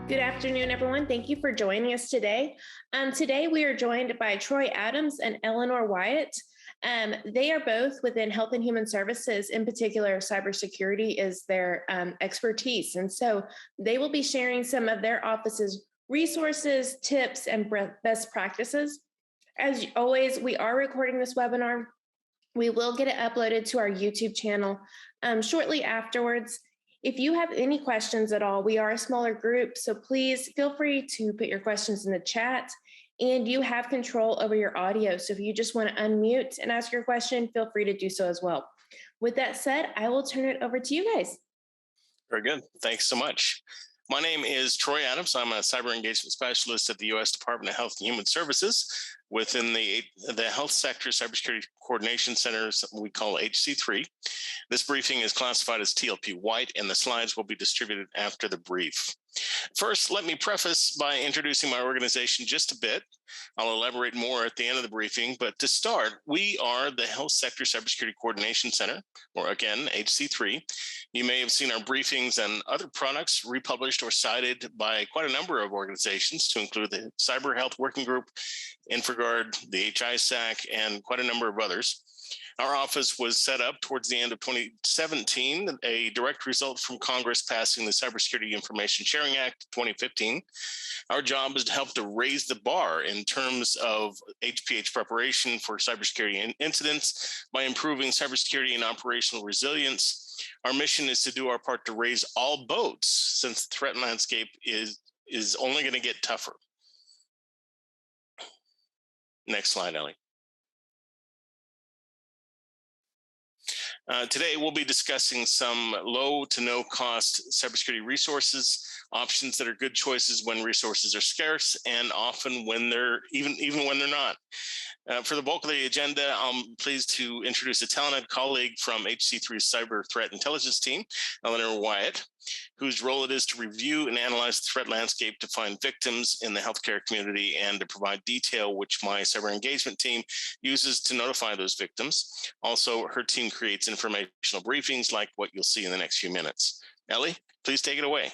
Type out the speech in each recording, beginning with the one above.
Good afternoon, everyone. Thank you for joining us today. Today, we are joined by Troy Adams and Eleanor Wyatt. They are both within Health and Human Services. In particular, cybersecurity is their expertise. And so they will be sharing some of their office's resources, tips, and best practices. As always, we are recording this webinar. We will get it uploaded to our YouTube channel shortly afterwards. If you have any questions at all, we are a smaller group, so please feel free to put your questions in the chat, and you have control over your audio. So if you just want to unmute and ask your question, feel free to do so as well. With that said, I will turn it over to you guys. Very good. Thanks so much. My name is Troy Adams. I'm a cyber engagement specialist at the U.S. Department of Health and Human Services within the Health Sector Cybersecurity Coordination Centers we call HC3. This briefing is classified as TLP White, and the slides will be distributed after the brief. First, let me preface by introducing my organization just a bit. I'll elaborate more at the end of the briefing, but to start, we are the Health Sector Cybersecurity Coordination Center, or again, HC3. You may have seen our briefings and other products republished or cited by quite a number of organizations, to include the Cyber Health Working Group, InfraGard, the HISAC, and quite a number of others. Our office was set up towards the end of 2017, a direct result from Congress passing the Cybersecurity Information Sharing Act 2015. Our job is to help to raise the bar in terms of HPH preparation for cybersecurity incidents by improving cybersecurity and operational resilience. Our mission is to do our part to raise all boats, since the threat landscape is only going to get tougher. Next slide, Ellie. Today, we'll be discussing some low to no cost cybersecurity resources, options that are good choices when resources are scarce, and often when they're even when they're not. For the bulk of the agenda, I'm pleased to introduce a talented colleague from HC3's Cyber Threat Intelligence team, Eleanor Wyatt, whose role it is to review and analyze the threat landscape to find victims in the healthcare community and to provide detail which my cyber engagement team uses to notify those victims. Also, her team creates informational briefings like what you'll see in the next few minutes. Ellie, please take it away.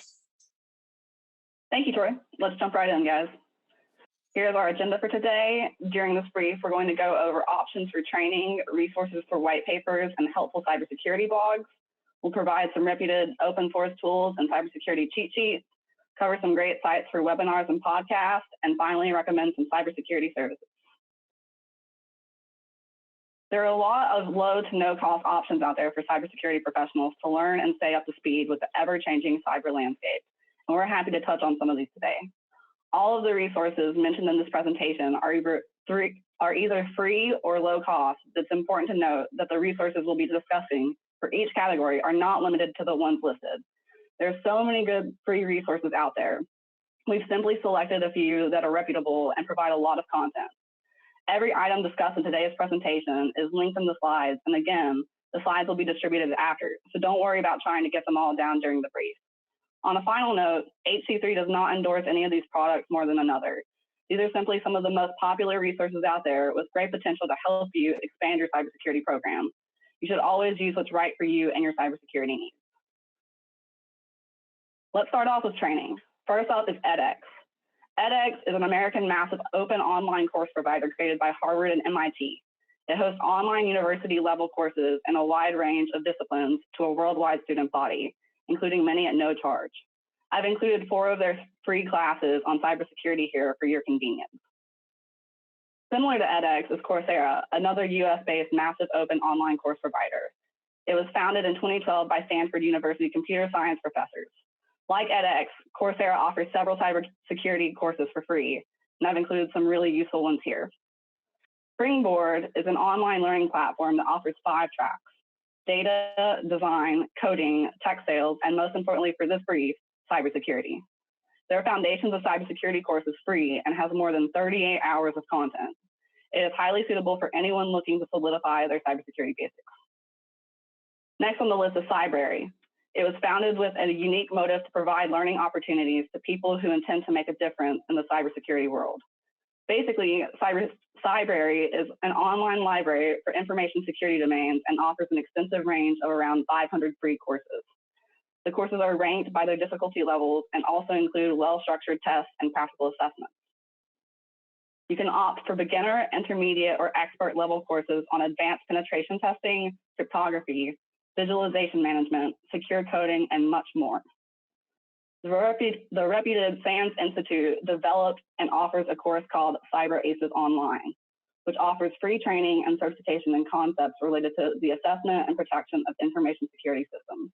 Thank you, Troy. Let's jump right in, guys. Here's our agenda for today. During this brief, we're going to go over options for training, resources for white papers, and helpful cybersecurity blogs. We'll provide some reputed open source tools and cybersecurity cheat sheets, cover some great sites for webinars and podcasts, and finally recommend some cybersecurity services. There are a lot of low to no cost options out there for cybersecurity professionals to learn and stay up to speed with the ever-changing cyber landscape, and we're happy to touch on some of these today. All of the resources mentioned in this presentation are either free or low cost. It's important to note that the resources we'll be discussing for each category are not limited to the ones listed. There's so many good free resources out there. We've simply selected a few that are reputable and provide a lot of content. Every item discussed in today's presentation is linked in the slides, and again, the slides will be distributed after, so don't worry about trying to get them all down during the brief. On a final note, HC3 does not endorse any of these products more than another. These are simply some of the most popular resources out there with great potential to help you expand your cybersecurity program. You should always use what's right for you and your cybersecurity needs. Let's start off with training. First up is edX. edX is an American massive open online course provider created by Harvard and MIT. It hosts online university level courses in a wide range of disciplines to a worldwide student body, including many at no charge. I've included 4 of their free classes on cybersecurity here for your convenience. Similar to edX is Coursera, another US-based massive open online course provider. It was founded in 2012 by Stanford University computer science professors. Like edX, Coursera offers several cybersecurity courses for free, and I've included some really useful ones here. Springboard is an online learning platform that offers 5 tracks: data, design, coding, tech sales, and most importantly for this brief, cybersecurity. Their Foundations of Cybersecurity course is free and has more than 38 hours of content. It is highly suitable for anyone looking to solidify their cybersecurity basics. Next on the list is Cybrary. It was founded with a unique motive to provide learning opportunities to people who intend to make a difference in the cybersecurity world. Basically, Cybrary is an online library for information security domains and offers an extensive range of around 500 free courses. The courses are ranked by their difficulty levels and also include well-structured tests and practical assessments. You can opt for beginner, intermediate, or expert level courses on advanced penetration testing, cryptography, visualization management, secure coding, and much more. The reputed SANS Institute developed and offers a course called Cyber Aces Online, which offers free training and certification in concepts related to the assessment and protection of information security systems.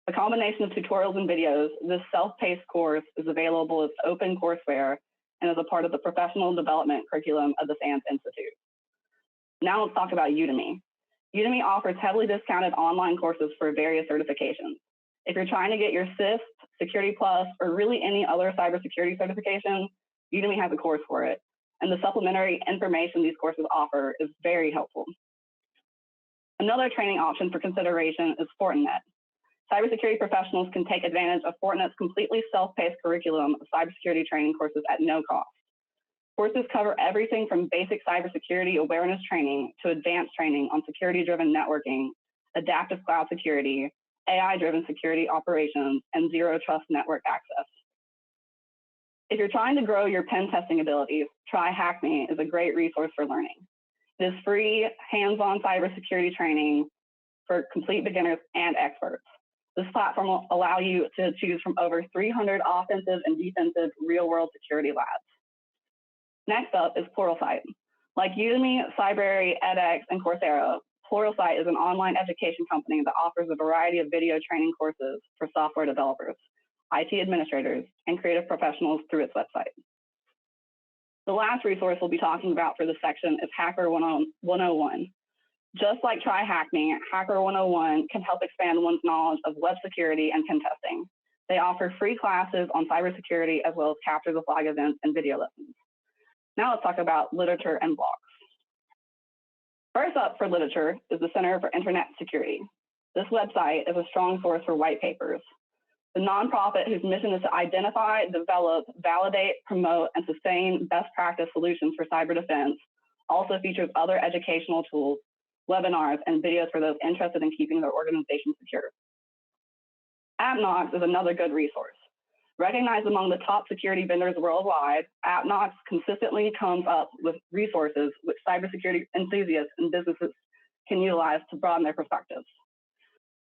A combination of tutorials and videos, this self-paced course is available as open courseware and is a part of the professional development curriculum of the SANS Institute. Now let's talk about Udemy. Udemy offers heavily discounted online courses for various certifications. If you're trying to get your CISP, Security Plus, or really any other cybersecurity certification, Udemy has a course for it. And the supplementary information these courses offer is very helpful. Another training option for consideration is Fortinet. Cybersecurity professionals can take advantage of Fortinet's completely self-paced curriculum of cybersecurity training courses at no cost. Courses cover everything from basic cybersecurity awareness training to advanced training on security-driven networking, adaptive cloud security, AI-driven security operations, and zero trust network access. If you're trying to grow your pen testing abilities, Try Hack Me is a great resource for learning. It is free, hands-on cybersecurity training for complete beginners and experts. This platform will allow you to choose from over 300 offensive and defensive real-world security labs. Next up is Pluralsight. Like Udemy, Cybrary, edX, and Coursera, Pluralsight is an online education company that offers a variety of video training courses for software developers, IT administrators, and creative professionals through its website. The last resource we'll be talking about for this section is Hacker 101. Just like Try Hack Me, Hacker 101 can help expand one's knowledge of web security and pen testing. They offer free classes on cybersecurity as well as capture the flag events and video lessons. Now let's talk about literature and blogs. First up for literature is the Center for Internet Security. This website is a strong source for white papers. The nonprofit whose mission is to identify, develop, validate, promote, and sustain best practice solutions for cyber defense also features other educational tools, webinars, and videos for those interested in keeping their organization secure. AppKnox is another good resource. Recognized among the top security vendors worldwide, AppKnox consistently comes up with resources which cybersecurity enthusiasts and businesses can utilize to broaden their perspectives.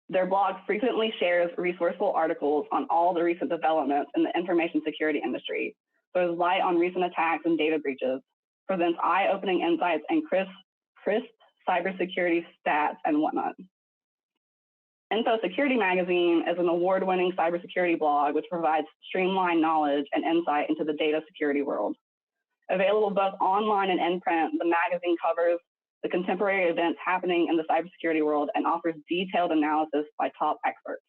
Their blog frequently shares resourceful articles on all the recent developments in the information security industry, throws light on recent attacks and data breaches, presents eye-opening insights and crisp cybersecurity stats and whatnot. Info Security Magazine is an award-winning cybersecurity blog which provides streamlined knowledge and insight into the data security world. Available both online and in print, the magazine covers the contemporary events happening in the cybersecurity world and offers detailed analysis by top experts.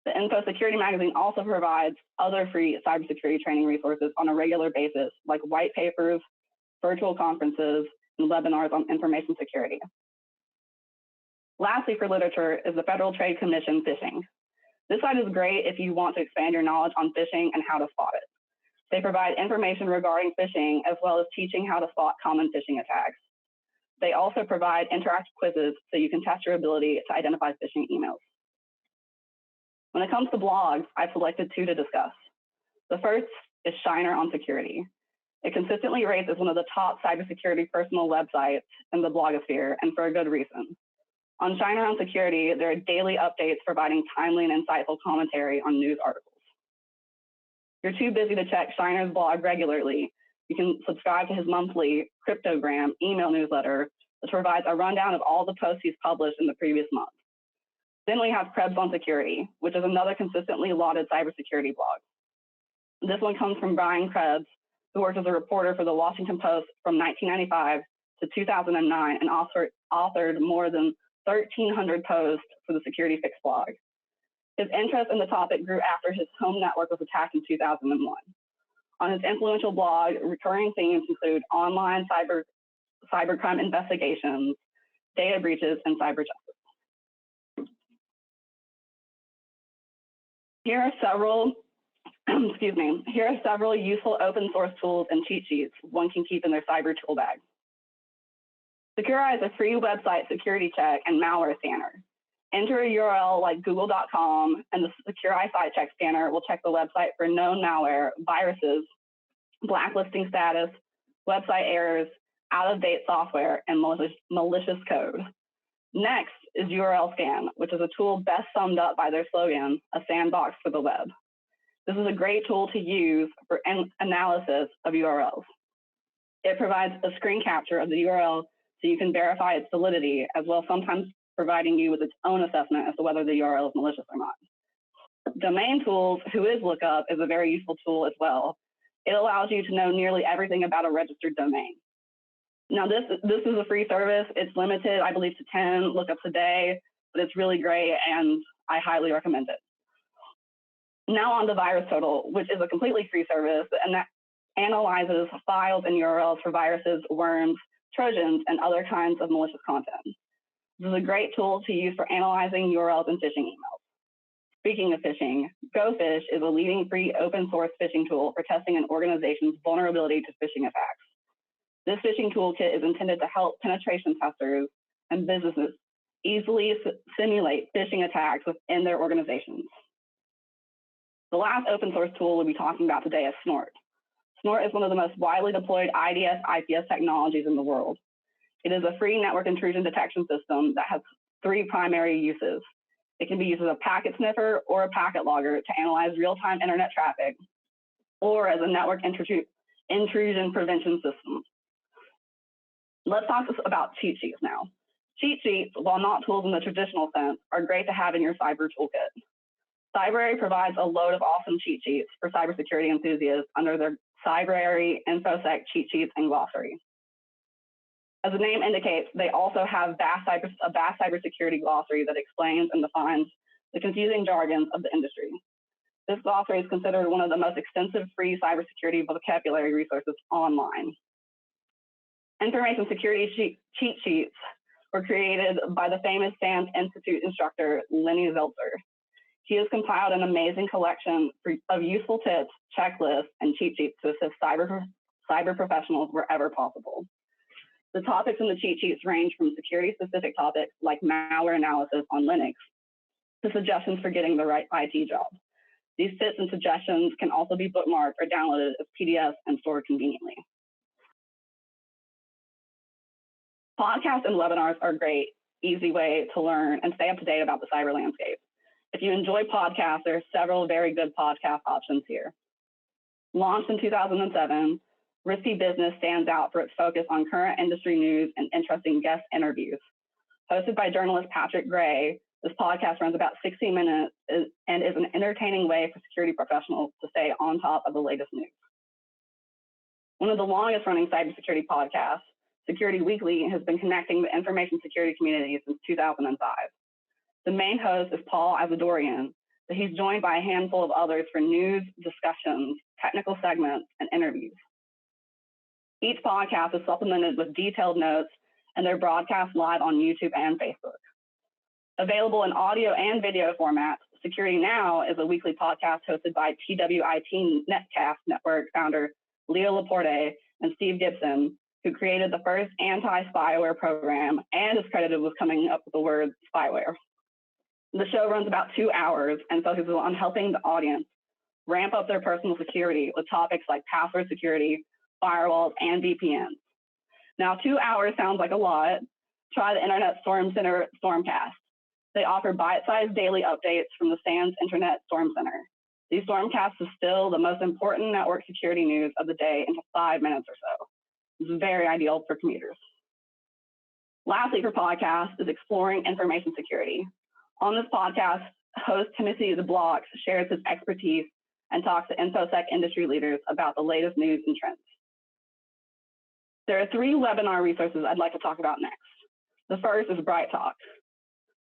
The Info Security Magazine also provides other free cybersecurity training resources on a regular basis, like white papers, virtual conferences, and webinars on information security. Lastly, for literature is the Federal Trade Commission Phishing. This site is great if you want to expand your knowledge on phishing and how to spot it. They provide information regarding phishing as well as teaching how to spot common phishing attacks. They also provide interactive quizzes so you can test your ability to identify phishing emails. When it comes to blogs, I've selected two to discuss. The first is Shiner on Security. It consistently rates as one of the top cybersecurity personal websites in the blogosphere, and for a good reason. On Shiner on Security, there are daily updates providing timely and insightful commentary on news articles. If you're too busy to check Shiner's blog regularly, you can subscribe to his monthly Cryptogram email newsletter, which provides a rundown of all the posts he's published in the previous month. Then we have Krebs on Security, which is another consistently lauded cybersecurity blog. This one comes from Brian Krebs, who worked as a reporter for the Washington Post from 1995 to 2009 and authored more than 1,300 posts for the Security Fix blog. His interest in the topic grew after his home network was attacked in 2001. On his influential blog, recurring themes include online cybercrime investigations, data breaches, and cyber justice. Here are several here are several useful open source tools and cheat sheets one can keep in their cyber tool bag. Secureye is a free website security check and malware scanner. Enter a URL like google.com, and the secure site check scanner will check the website for known malware, viruses, blacklisting status, website errors, out-of-date software, and malicious code. Next is URL Scan, which is a tool best summed up by their slogan, a sandbox for the web. This is a great tool to use for analysis of URLs. It provides a screen capture of the URL so you can verify its validity, as well as sometimes providing you with its own assessment as to whether the URL is malicious or not. Domain Tools, WhoisLookup, is a very useful tool as well. It allows you to know nearly everything about a registered domain. Now, this is a free service. It's limited, I believe, to 10 lookups a day, but it's really great, and I highly recommend it. Now on to VirusTotal, which is a completely free service, and that analyzes files and URLs for viruses, worms, Trojans, and other kinds of malicious content. This is a great tool to use for analyzing URLs and phishing emails. Speaking of phishing, GoPhish is a leading free open source phishing tool for testing an organization's vulnerability to phishing attacks. This phishing toolkit is intended to help penetration testers and businesses easily simulate phishing attacks within their organizations. The last open source tool we'll be talking about today is Snort. Snort is one of the most widely deployed IDS, IPS technologies in the world. It is a free network intrusion detection system that has 3 primary uses. It can be used as a packet sniffer or a packet logger to analyze real-time internet traffic, or as a network intrusion prevention system. Let's talk about cheat sheets now. Cheat sheets, while not tools in the traditional sense, are great to have in your cyber toolkit. Cybrary provides a load of awesome cheat sheets for cybersecurity enthusiasts under their Cybrary, InfoSec cheat sheets, and glossary. As the name indicates, they also have a vast cybersecurity glossary that explains and defines the confusing jargons of the industry. This glossary is considered one of the most extensive free cybersecurity vocabulary resources online. Information security cheat sheets were created by the famous SANS Institute instructor, Lenny Zeltzer. He has compiled an amazing collection of useful tips, checklists, and cheat sheets to assist cyber professionals wherever possible. The topics in the cheat sheets range from security-specific topics like malware analysis on Linux to suggestions for getting the right IT job. These tips and suggestions can also be bookmarked or downloaded as PDFs and stored conveniently. Podcasts and webinars are a great, easy way to learn and stay up to date about the cyber landscape. If you enjoy podcasts, there are several very good podcast options here. Launched in 2007, Risky Business stands out for its focus on current industry news and interesting guest interviews. Hosted by journalist Patrick Gray, this podcast runs about 60 minutes and is an entertaining way for security professionals to stay on top of the latest news. One of the longest running cybersecurity podcasts, Security Weekly, has been connecting the information security community since 2005. The main host is Paul Azadorian, but he's joined by a handful of others for news, discussions, technical segments, and interviews. Each podcast is supplemented with detailed notes, and they're broadcast live on YouTube and Facebook. Available in audio and video formats, Security Now is a weekly podcast hosted by TWIT Netcast Network founder Leo Laporte and Steve Gibson, who created the first anti-spyware program and is credited with coming up with the word spyware. The show runs about 2 hours and focuses on helping the audience ramp up their personal security with topics like password security, firewalls, and VPNs. Now, 2 hours sounds like a lot. Try the Internet Storm Center Stormcast. They offer bite-sized daily updates from the SANS Internet Storm Center. These stormcasts distill the most important network security news of the day into 5 minutes or so. This is very ideal for commuters. Lastly, for podcasts is Exploring Information Security. On this podcast, host Timothy DeBlock shares his expertise and talks to InfoSec industry leaders about the latest news and trends. There are 3 webinar resources I'd like to talk about next. The first is Bright Talk.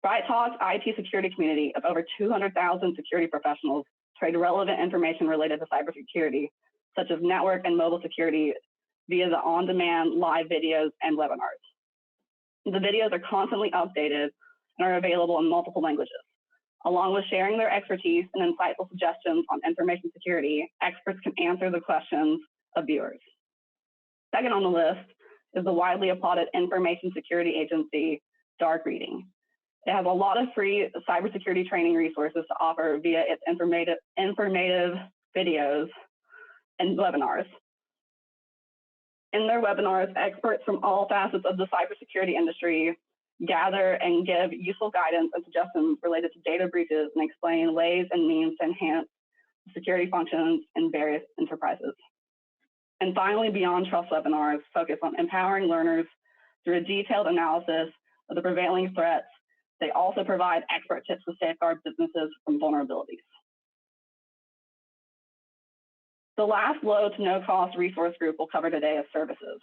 Bright Talk's IT security community of over 200,000 security professionals trade relevant information related to cybersecurity, such as network and mobile security, via the on-demand live videos and webinars. The videos are constantly updated and are available in multiple languages. Along with sharing their expertise and insightful suggestions on information security, experts can answer the questions of viewers. Second on the list is the widely applauded information security agency, Dark Reading. It has a lot of free cybersecurity training resources to offer via its informative videos and webinars. In their webinars, experts from all facets of the cybersecurity industry gather and give useful guidance and suggestions related to data breaches and explain ways and means to enhance security functions in various enterprises. And finally, Beyond Trust webinars focus on empowering learners through a detailed analysis of the prevailing threats. They also provide expert tips to safeguard businesses from vulnerabilities. The last low to no cost resource group we'll cover today is services.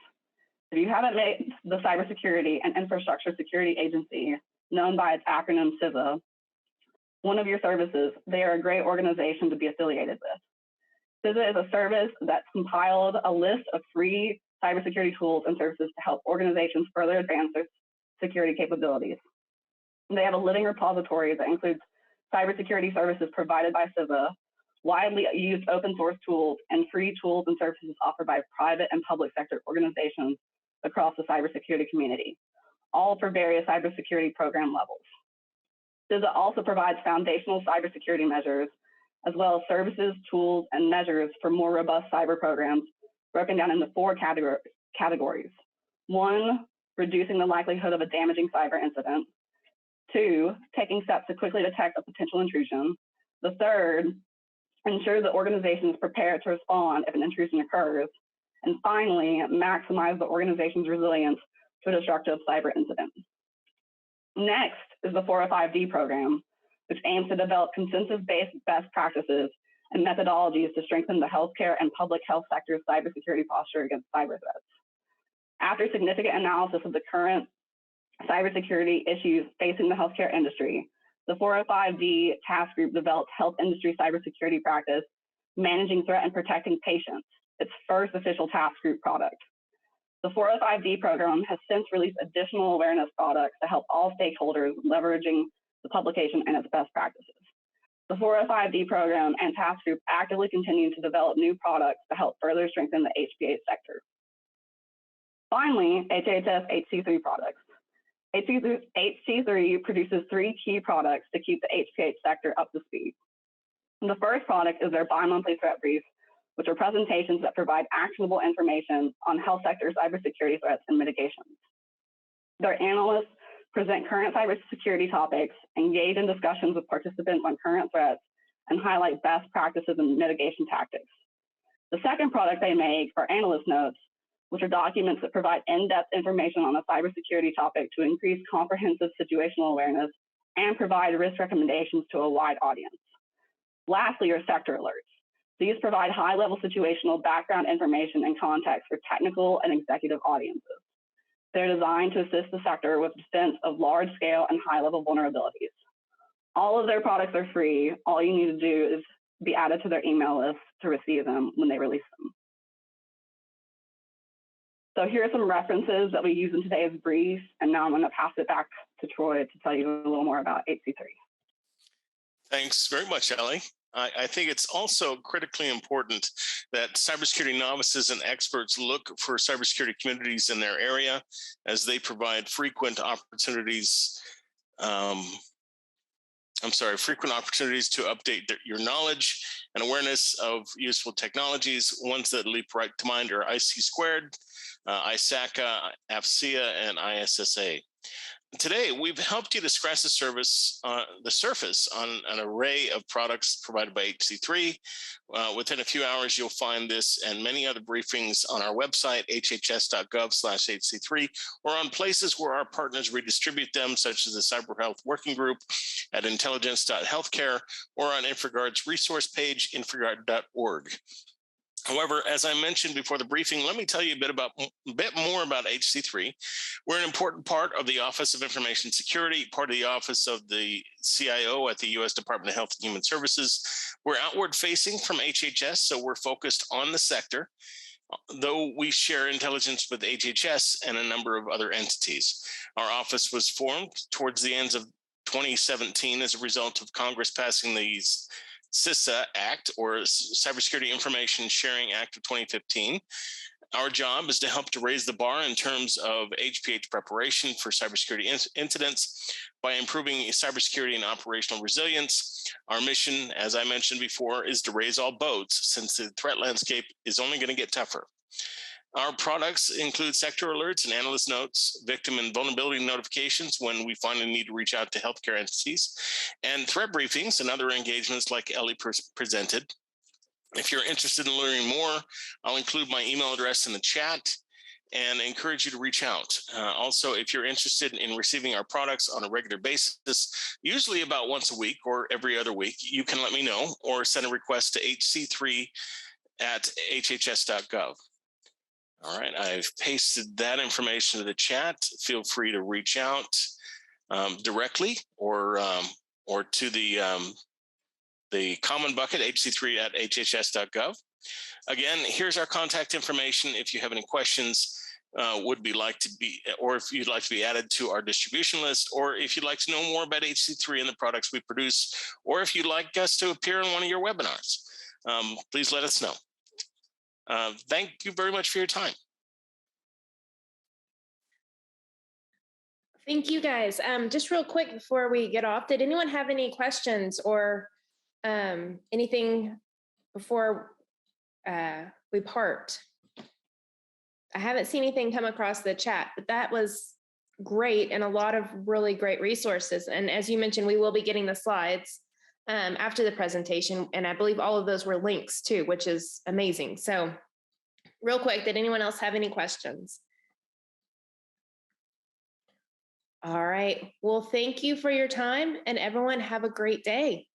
If you haven't made the Cybersecurity and Infrastructure Security Agency, known by its acronym CISA, one of your services, they are a great organization to be affiliated with. CISA is a service that's compiled a list of free cybersecurity tools and services to help organizations further advance their security capabilities. They have a living repository that includes cybersecurity services provided by CISA, widely used open source tools, and free tools and services offered by private and public sector organizations across the cybersecurity community, all for various cybersecurity program levels. CISA also provides foundational cybersecurity measures, as well as services, tools, and measures for more robust cyber programs, broken down into 4 categories. 1, reducing the likelihood of a damaging cyber incident. 2, taking steps to quickly detect a potential intrusion. The 3rd, ensure the organization is prepared to respond if an intrusion occurs. And finally, maximize the organization's resilience to a destructive cyber incident. Next is the 405D program, which aims to develop consensus-based best practices and methodologies to strengthen the healthcare and public health sector's cybersecurity posture against cyber threats. After significant analysis of the current cybersecurity issues facing the healthcare industry, the 405D task group developed health industry cybersecurity practice, managing threat and protecting patients, its first official task group product. The 405D program has since released additional awareness products to help all stakeholders leveraging the publication and its best practices. The 405D program and task group actively continue to develop new products to help further strengthen the HPH sector. Finally, HHS HC3 products. HC3 produces 3 key products to keep the HPH sector up to speed. The first product is their bi-monthly threat brief, which are presentations that provide actionable information on health sector cybersecurity threats and mitigations. Their analysts present current cybersecurity topics, engage in discussions with participants on current threats, and highlight best practices and mitigation tactics. The second product they make are analyst notes, which are documents that provide in-depth information on a cybersecurity topic to increase comprehensive situational awareness and provide risk recommendations to a wide audience. Lastly are sector alerts. These provide high-level situational background information and context for technical and executive audiences. They're designed to assist the sector with defense of large-scale and high-level vulnerabilities. All of their products are free. All you need to do is be added to their email list to receive them when they release them. So here are some references that we use in today's brief, and now I'm going to pass it back to Troy to tell you a little more about HC3. Thanks very much, Ellie. I think it's also critically important that cybersecurity novices and experts look for cybersecurity communities in their area, as they provide frequent opportunities to update your knowledge and awareness of useful technologies. Ones that leap right to mind are IC2, ISACA, AFCEA, and ISSA. Today, we've helped you to scratch the surface on an array of products provided by HC3. Within a few hours, you'll find this and many other briefings on our website, hhs.gov/HC3, or on places where our partners redistribute them, such as the Cyber Health Working Group at intelligence.healthcare, or on InfraGard's resource page, infragard.org. However, as I mentioned before the briefing, let me tell you a bit more about HC3. We're an important part of the Office of Information Security, part of the Office of the CIO at the U.S. Department of Health and Human Services. We're outward facing from HHS, so we're focused on the sector, though we share intelligence with HHS and a number of other entities. Our office was formed towards the ends of 2017 as a result of Congress passing these CISA Act, or Cybersecurity Information Sharing Act of 2015. Our job is to help to raise the bar in terms of HPH preparation for cybersecurity incidents by improving cybersecurity and operational resilience. Our mission, as I mentioned before, is to raise all boats since the threat landscape is only going to get tougher. Our products include sector alerts and analyst notes, victim and vulnerability notifications when we find a need to reach out to healthcare entities, and threat briefings and other engagements like Ellie presented. If you're interested in learning more, I'll include my email address in the chat and encourage you to reach out. Also, if you're interested in receiving our products on a regular basis, usually about once a week or every other week, you can let me know or send a request to hc3@hhs.gov. All right, I've pasted that information to the chat. Feel free to reach out directly or to the common bucket, hc3@hhs.gov. Again, here's our contact information. If you have any questions, or if you'd like to be added to our distribution list, or if you'd like to know more about HC3 and the products we produce, or if you'd like us to appear in one of your webinars, please let us know. Thank you very much for your time. Thank you, guys. Just real quick before we get off, did anyone have any questions or anything before we part? I haven't seen anything come across the chat, but that was great and a lot of really great resources. And as you mentioned, we will be getting the slides after the presentation. And I believe all of those were links too, which is amazing. So real quick, did anyone else have any questions? All right. Well, thank you for your time and everyone have a great day.